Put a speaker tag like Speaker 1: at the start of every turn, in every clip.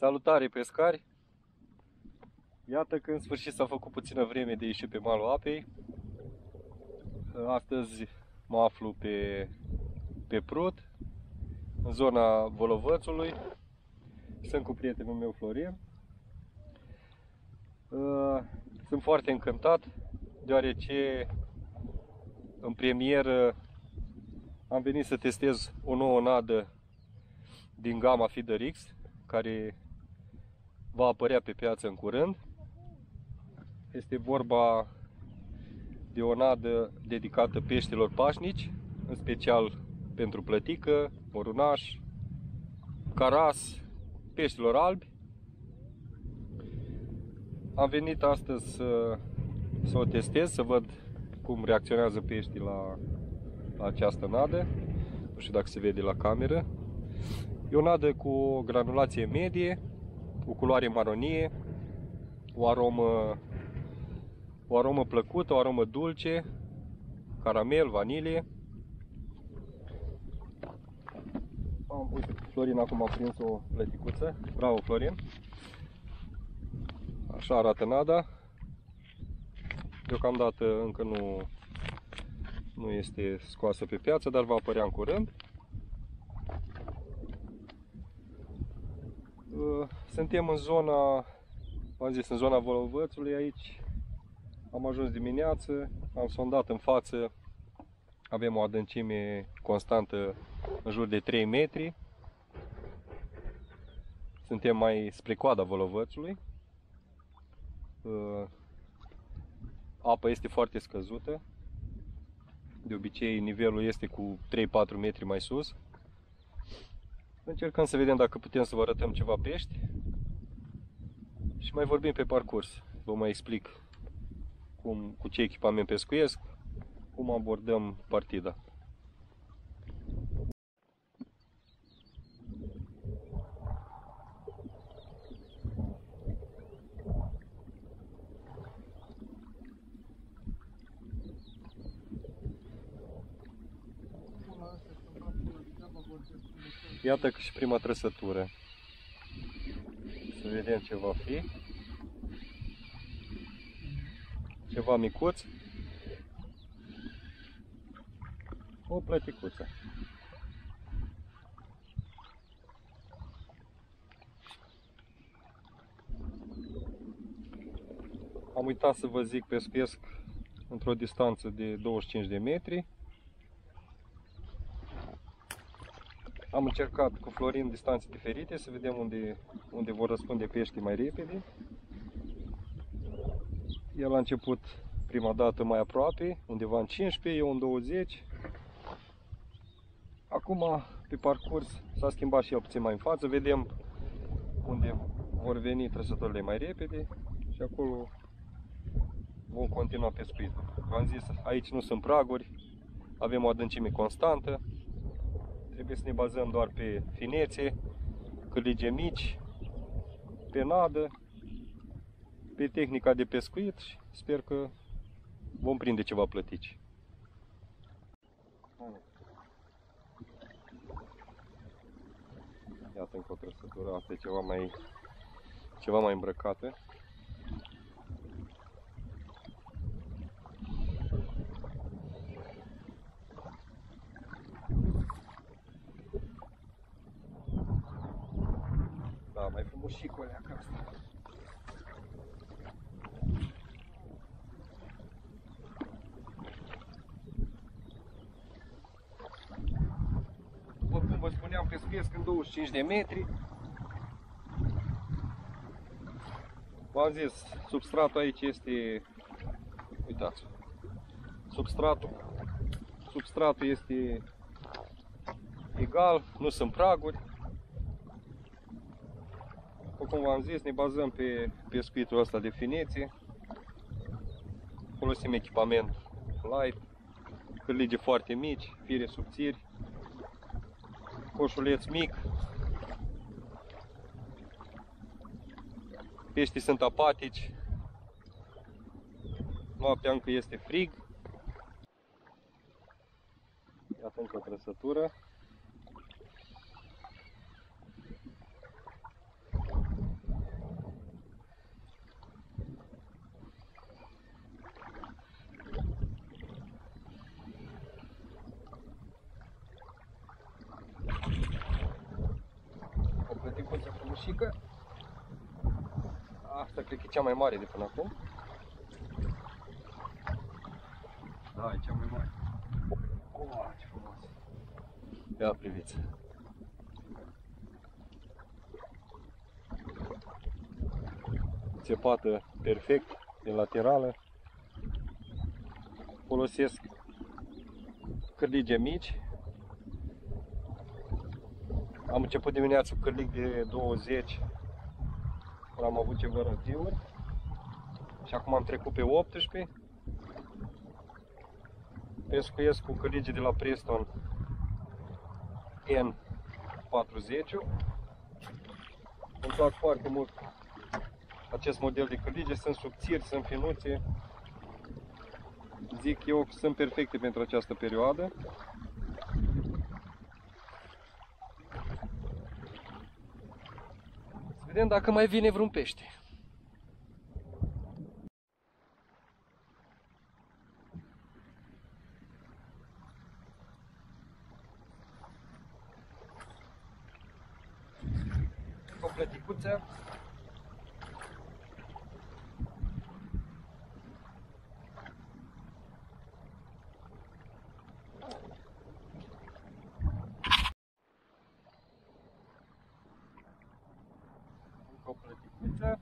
Speaker 1: Salutare pescari! Iată că în sfârșit s-a făcut puțină vreme de ieșit pe malul apei. Astăzi mă aflu pe Prut, în zona Volovățului. Sunt cu prietenul meu Florin. Sunt foarte încântat, deoarece în premieră am venit să testez o nouă nadă din gama Feeder X, care va apărea pe piață în curând. Este vorba de o nadă dedicată peștilor pașnici, în special pentru plătică, orunaș, caras, peștilor albi. Am venit astăzi să o testez, să văd cum reacționează peștii la această nadă. Nu știu dacă se vede la cameră. E o nadă cu o granulație medie, o culoare maronie, o aromă plăcută, o aromă dulce, caramel, vanilie. Uite, Florin acum a prins o plăticuță. Bravo, Florin! Așa arată nada. Deocamdată încă nu este scoasă pe piață, dar va apărea în curând. Suntem în zona, v-am zis, în zona Volovățului aici. Am ajuns dimineață, am sondat în față, avem o adâncime constantă în jur de 3 metri. Suntem mai spre coada Volovățului. Apa este foarte scăzută. De obicei nivelul este cu 3-4 metri mai sus. Încercăm să vedem dacă putem să vă arătăm ceva pești și mai vorbim pe parcurs. Vă mai explic cu ce echipament pescuiesc, cum abordăm partida. Iată că și prima trăsătură. Să vedem ce va fi. Ceva micuț. O plăticuță. Am uitat să vă zic, pescuiesc într-o distanță de 25 de metri. Am încercat cu Florin distanțe diferite, să vedem unde vor răspunde peștii mai repede. El a început prima dată mai aproape, undeva în 15, eu în 20. Acum, pe parcurs, s-a schimbat și el puțin mai în față. Vedem unde vor veni trăsătorile mai repede și acolo vom continua pescuitul. V-am zis, aici nu sunt praguri, avem o adâncime constantă. Trebuie să ne bazăm doar pe finețe, cârlige mici, pe nadă, pe tehnica de pescuit și sper că vom prinde ceva plătici. Iată încă o trăsătură, asta e ceva mai îmbrăcată. Da, mai frumos și colea ca asta. După cum vă spuneam, pescuiesc în 25 de metri. V-am zis, substratul aici este, uitați, substratul este egal, nu sunt praguri. După cum v-am zis, ne bazăm pe pescuitul ăsta de finețe. Folosim echipament light, cârlige foarte mici, fire subțiri, coșuleț mic. Peștii sunt apatici. Noaptea încă este frig. Iată încă o trăsătură. roșică. Asta cred că e cea mai mare de până acum. Da, e cea mai mare. Oh, ce frumos! Ia priviți! Țepată perfect, de laterală. Folosesc cârlige mici. Am început dimineața cu cârlig de 20, am avut ceva ratiuri și acum am trecut pe 18. Pescuiesc cu cârlige de la Preston N40. Îmi plac foarte mult acest model de cârlige, sunt subțiri, sunt finuțe. Zic eu că sunt perfecte pentru această perioadă. Să vedem dacă mai vine vreun pește. O plăticuță. O plăticuță.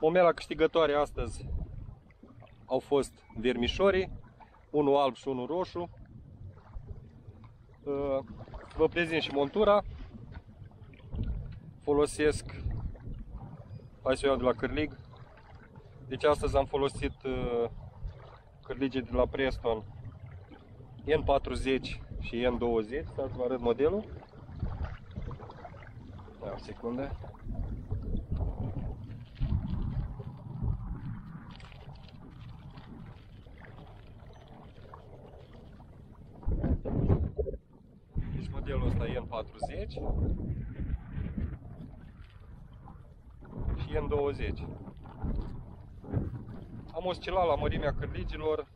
Speaker 1: Momela câștigătoare astăzi au fost vermișorii, unul alb și unul roșu. Vă prezint și montura. Folosesc, hai să o iau de la cârlig. Deci astăzi am folosit cârlige de la Preston N40 și N20. Să vă arăt modelul. Ia o secundă. Modelul ăsta e N40 și N20. Am oscilat la mărimea cârligilor.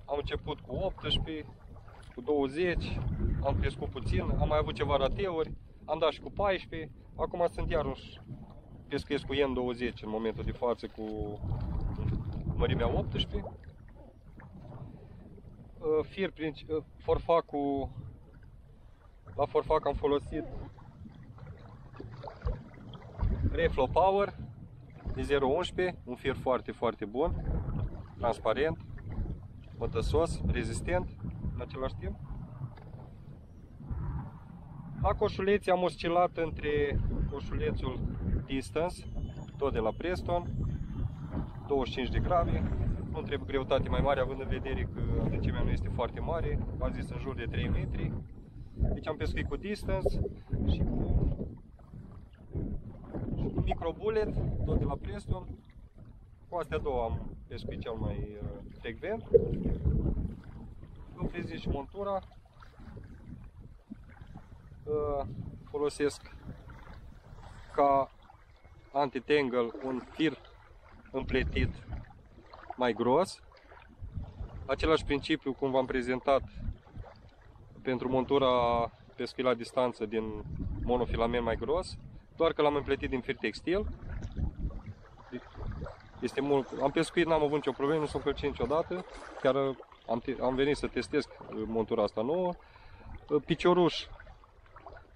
Speaker 1: Am început cu 18, cu 20, am crescut puțin, am mai avut ceva rateuri, am dat și cu 14, acum sunt iarăși pescuiesc cu N20 în momentul de față cu mărimea 18. Forfacul, la forfac am folosit Reflow Power de 0.11, un fir foarte bun, transparent, mătăsos, rezistent în același timp. La coșuleți am oscilat între coșulețul Distance, tot de la Preston, 25 de grame. Nu trebuie greutate mai mare, având în vedere că adâncimea nu este foarte mare, v-am zis în jur de 3 metri. Deci am pescuit cu Distance și cu Microbullet, tot de la Preston. Cu astea două am pescuit cel mai frecvent. Vă prezint și montura. Folosesc ca anti-tangle un fir împletit mai gros. Același principiu cum v-am prezentat pentru montura pescuit la distanță din monofilament mai gros, doar că l-am împletit din fir textil. Este mult. Am pescuit, n-am avut nicio problemă, nu s-a încălcit niciodată. Chiar am venit să testez montura asta nouă. Picioruș,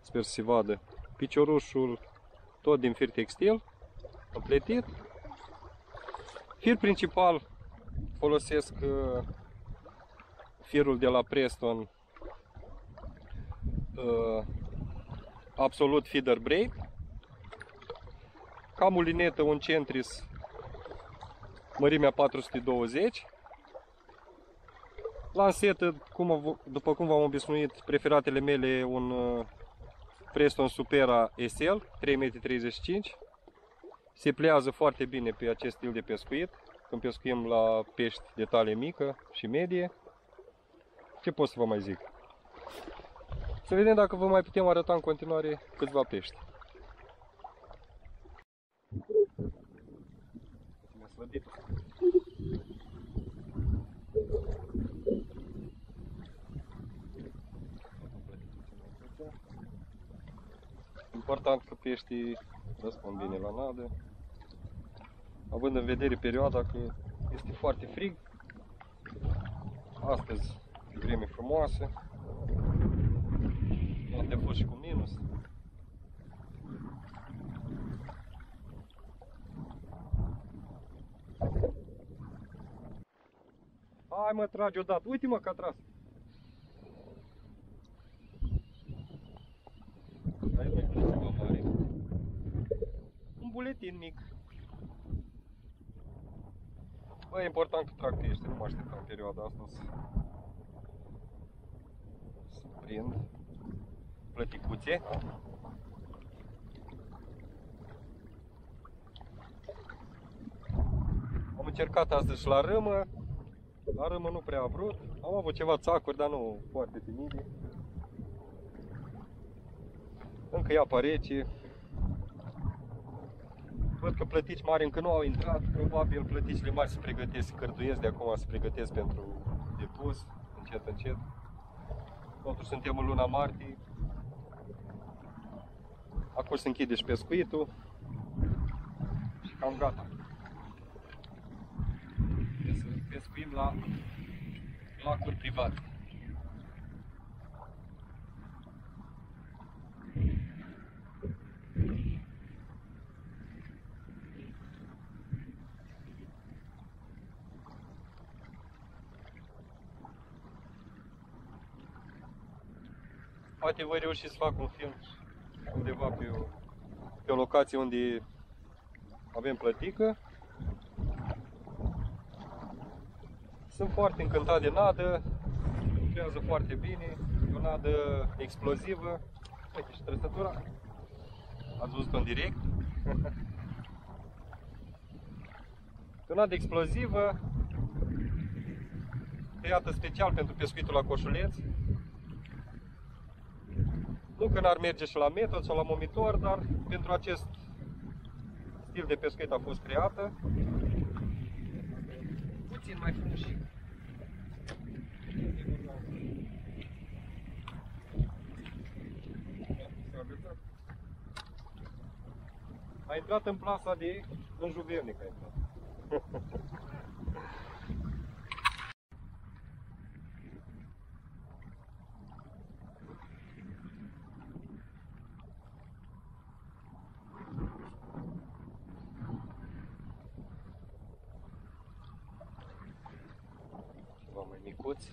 Speaker 1: sper să se vadă. Piciorușul tot din fir textil, împletit. Fir principal folosesc firul de la Preston Absolut Feeder Braid. Ca mulinetă un Centris mărimea 420. Lansetă, după cum v-am obișnuit, preferatele mele un Preston Supera SL 3,35 m. Se pliază foarte bine pe acest stil de pescuit, când pescuim la pești de talie mică și medie. Ce pot să vă mai zic? Să vedem dacă vă mai putem arăta în continuare câțiva pești. Important că peștii răspund bine la nadă, având în vedere perioada că este foarte frig. Astăzi vreme frumoasă, poate a fost și cu minus. Hai mă, trage odată, uite mă că a tras. Hai mai ceva mare. Un buletin mic. Bă, e important că trag pește, nu mă așteptam în perioada asta să prind plăticuțe. Am încercat astăzi și la râmă nu prea a vrut. Am avut ceva țacuri, dar nu foarte timide. Încă e apă rece. Văd că plătici mari încă nu au intrat. Probabil plăticile mari se pregătesc, se cărduiesc de acum, se pregătesc pentru depus, încet, încet. Totuși suntem în luna martie. Acum se închide și pescuitul. Și cam gata. Trebuie să pescuim la lacuri private. Poate voi reuși să fac un film undeva pe o locație unde avem plătică. Sunt foarte încântat de nadă, lucrează foarte bine, e o nadă explozivă. Uite și trăsătura, ați văzut-o în direct. E o nadă explozivă, creată special pentru pescuitul la coșuleț. Nu că n-ar merge și la metod sau la momitor, dar pentru acest stil de pescuit a fost creată. Puțin mai frumos. A intrat în plasa de înjuvernic. Ceva mai micuți.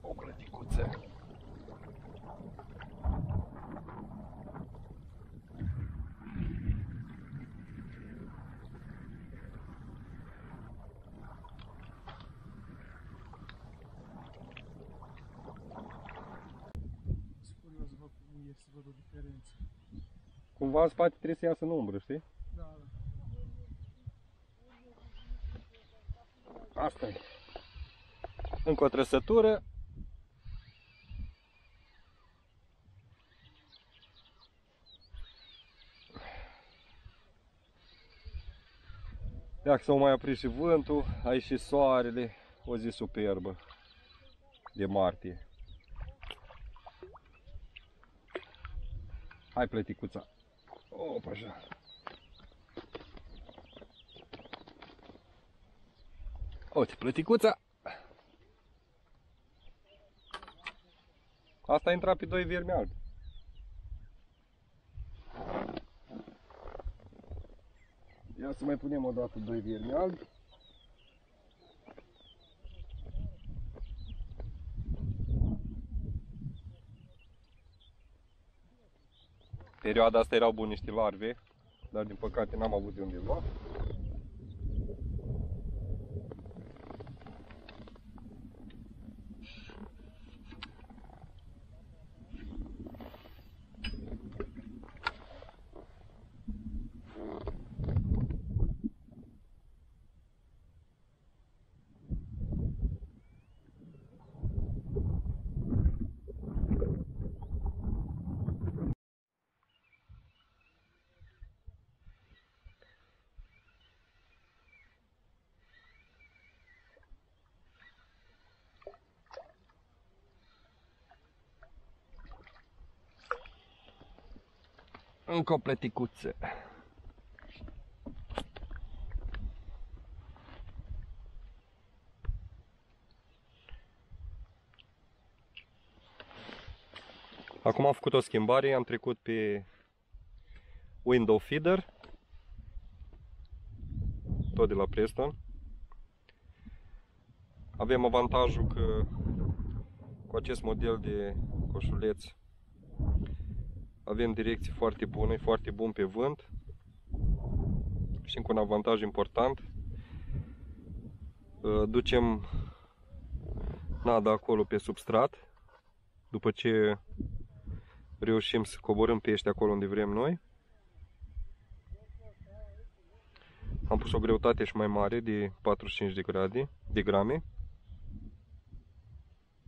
Speaker 1: O plăticuță.
Speaker 2: Să văd o diferență.
Speaker 1: Cumva în spate trebuie să iasă în umbră, știi?
Speaker 2: Da, da.
Speaker 1: Asta e. Încă o trăsătură. Dacă s-au mai oprit și vântul, aici și soarele, o zi superbă de martie. Hai plăticuța. Opa, așa. Uite, plăticuța. Asta a intrat pe 2 viermi albi. Ia să mai punem o dată 2 viermi albi. Perioada asta erau buni niște larve, dar din păcate n-am avut de unde lua. Încă o pleticuță. Acum am făcut o schimbare, am trecut pe window feeder, tot de la Preston. Avem avantajul că cu acest model de coșuleț avem direcții foarte bune, foarte bun pe vânt și încă un avantaj important, ducem nada acolo pe substrat după ce reușim să coborâm pești acolo unde vrem noi. Am pus o greutate și mai mare de 45 de grame,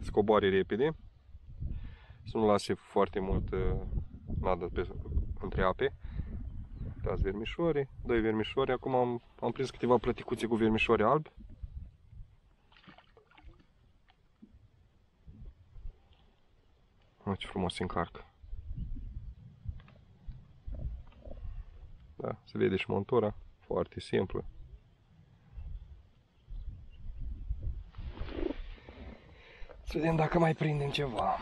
Speaker 1: să coboare repede, să nu lase foarte mult nadă între ape. Uitați vermișoare, 2 vermișoare. Acum am prins câteva plăticuțe cu vermișoare albi. Ce frumos se încarcă. Da, se vede și montura, foarte simplă. Să vedem dacă mai prindem ceva.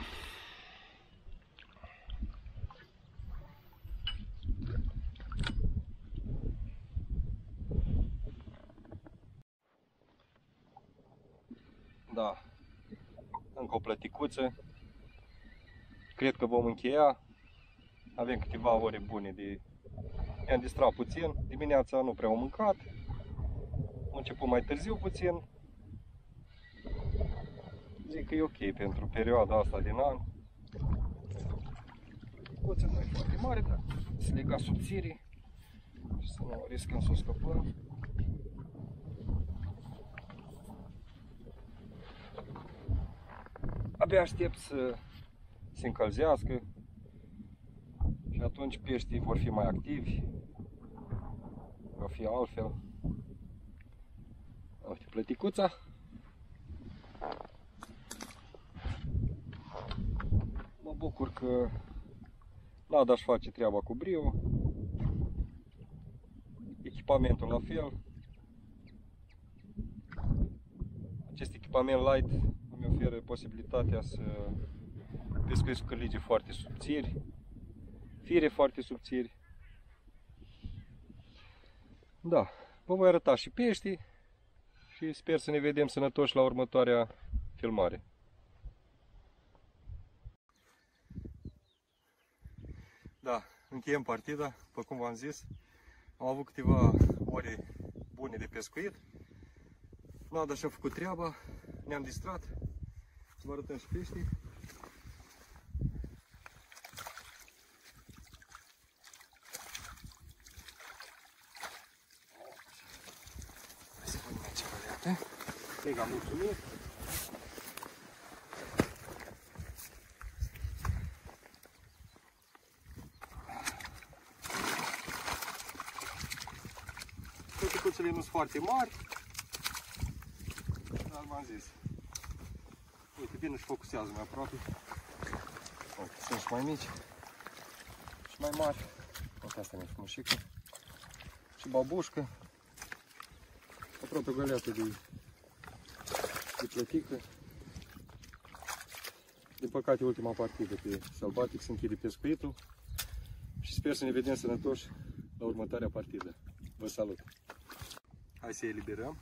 Speaker 1: Da, încă o plăticuță. Cred că vom încheia. Avem câteva ore bune de... Ne-am distrat puțin. Dimineața nu prea am mâncat. Am început mai târziu puțin. Zic că e ok pentru perioada asta din an. Plăticuța nu e foarte mare, dar se lega subțirii și să nu riscăm să o scăpăm. Abia aștept să se încălzească și atunci peștii vor fi mai activi, va fi altfel. Uite plăticuța. Mă bucur că nada își face treaba cu brio. Echipamentul la fel. Acest echipament light îmi oferă posibilitatea să pescuiesc cu cârlige foarte subțiri, fire foarte subțiri. Da, vă voi arăta și peștii și sper să ne vedem sănătoși la următoarea filmare. Da, încheiem partida, după cum v-am zis. Am avut câteva ore bune de pescuit. Nada și-a făcut treaba, ne-am distrat. Să vă arătăm și peștii. Hai să punem aici păleate. Mega mulțumit. Plăticuțele nu sunt foarte mari, dar v-am zis. Uite, bine își focusează mai aproape. Uite, sunt și mai mici și mai mari. Uite, asta mi-e frumușică. Și babușcă. Aproape o găleată de plătică. Din păcate, ultima partidă pe sălbatic se închide pescuitul. Și sper să ne vedem sănătoși la următoarea partidă. Vă salut! Hai să eliberăm.